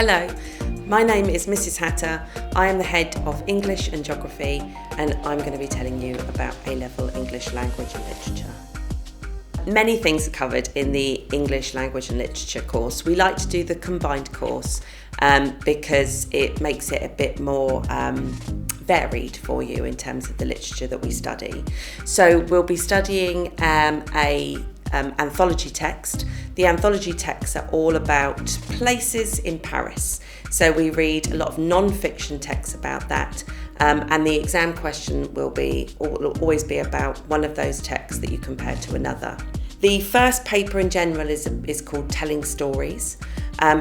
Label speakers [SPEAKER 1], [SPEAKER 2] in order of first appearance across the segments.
[SPEAKER 1] Hello, my name is Mrs. Hatter. I am the head of English and Geography, and I'm going to be telling you about A-level English language and literature. Many things are covered in the English language and literature course. We like to do the combined course because it makes it a bit more varied for you in terms of the literature that we study. So we'll be studying anthology text. The anthology texts are all about places in Paris. So we read a lot of non-fiction texts about that, and the exam question will always be about one of those texts that you compare to another. The first paper in general is called Telling Stories.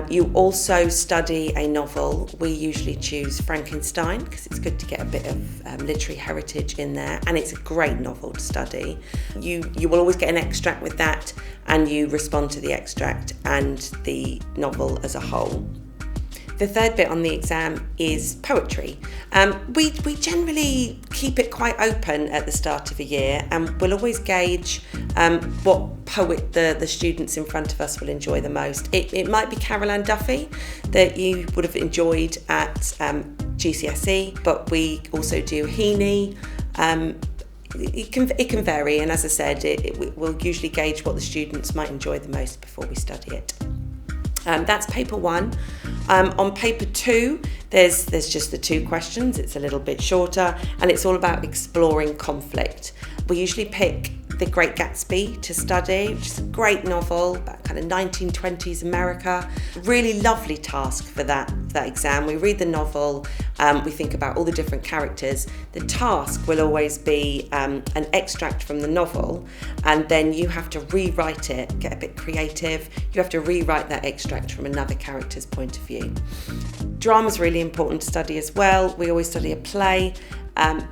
[SPEAKER 1] You also study a novel. We usually choose Frankenstein because it's good to get a bit of literary heritage in there, and it's a great novel to study. You will always get an extract with that, and you respond to the extract and the novel as a whole. The third bit on the exam is poetry. We generally keep it quite open at the start of a year, and we'll always gauge what poet the students in front of us will enjoy the most. It might be Carol Ann Duffy that you would have enjoyed at GCSE, but we also do Heaney. It can vary, and as I said, we'll usually gauge what the students might enjoy the most before we study it. That's paper one. On paper two, there's just the two questions. It's a little bit shorter, and it's all about exploring conflict. We usually pick The Great Gatsby to study, which is a great novel about kind of 1920s America. Really lovely task for that exam. We read the novel, we think about all the different characters. The task will always be an extract from the novel, and then you have to rewrite it, get a bit creative. You have to rewrite that extract from another character's point of view. Drama's really important to study as well. We always study a play.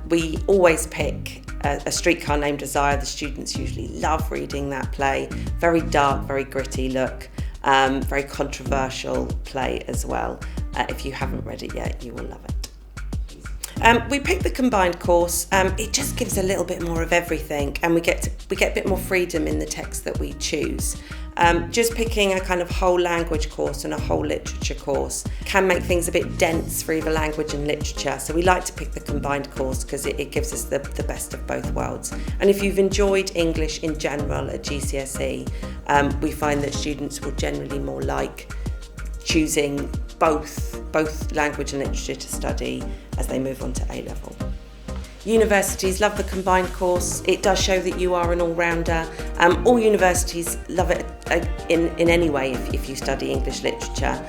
[SPEAKER 1] We always pick A Streetcar Named Desire. The students usually love reading that play. Very dark, very gritty look, very controversial play as well. If you haven't read it yet, you will love it. We picked the combined course. It just gives a little bit more of everything, and we get a bit more freedom in the text that we choose. Just picking a kind of whole language course and a whole literature course can make things a bit dense for either language and literature. So we like to pick the combined course because it gives us the best of both worlds. And if you've enjoyed English in general at GCSE, we find that students will generally more like choosing both language and literature to study as they move on to A-level. Universities love the combined course. It does show that you are an all-rounder. All universities love it in any way if you study English literature.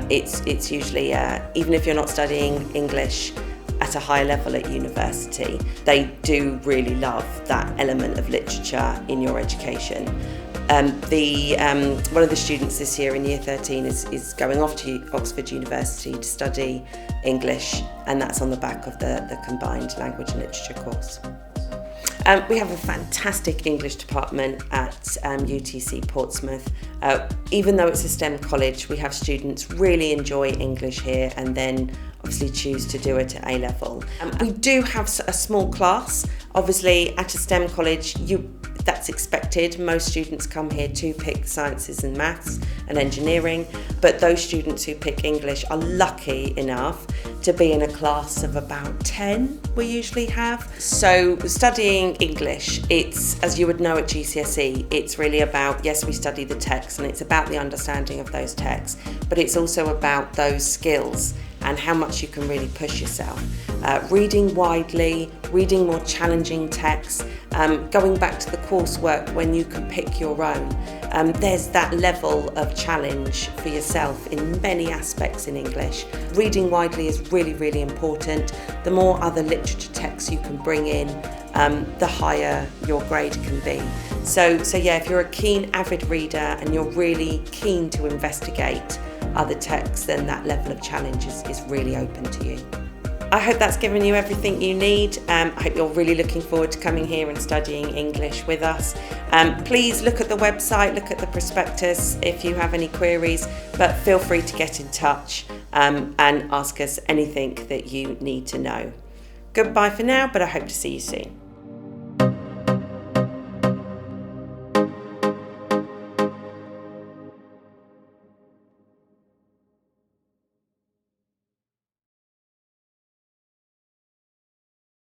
[SPEAKER 1] It's usually, even if you're not studying English at a high level at university, they do really love that element of literature in your education. One of the students this year in Year 13 is going off to Oxford University to study English, and that's on the back of the combined language and literature course. We have a fantastic English department at UTC Portsmouth. Even though it's a STEM college, we have students really enjoy English here and then obviously choose to do it at A-level. We do have a small class. Obviously at a STEM college, that's expected. Most students come here to pick sciences and maths and engineering, but those students who pick English are lucky enough to be in a class of about 10 we usually have. So studying English, it's, as you would know at GCSE, it's really about, yes, we study the text and it's about the understanding of those texts, but it's also about those skills and how much you can really push yourself. Reading widely, reading more challenging texts, going back to the coursework when you can pick your own. There's that level of challenge for yourself in many aspects in English. Reading widely is really, really important. The more other literature texts you can bring in, the higher your grade can be. So yeah, if you're a keen, avid reader and you're really keen to investigate other texts, then that level of challenge is really open to you. I hope that's given you everything you need. I hope you're really looking forward to coming here and studying English with us. Please look at the website, look at the prospectus if you have any queries, but feel free to get in touch and ask us anything that you need to know. Goodbye for now, but I hope to see you soon.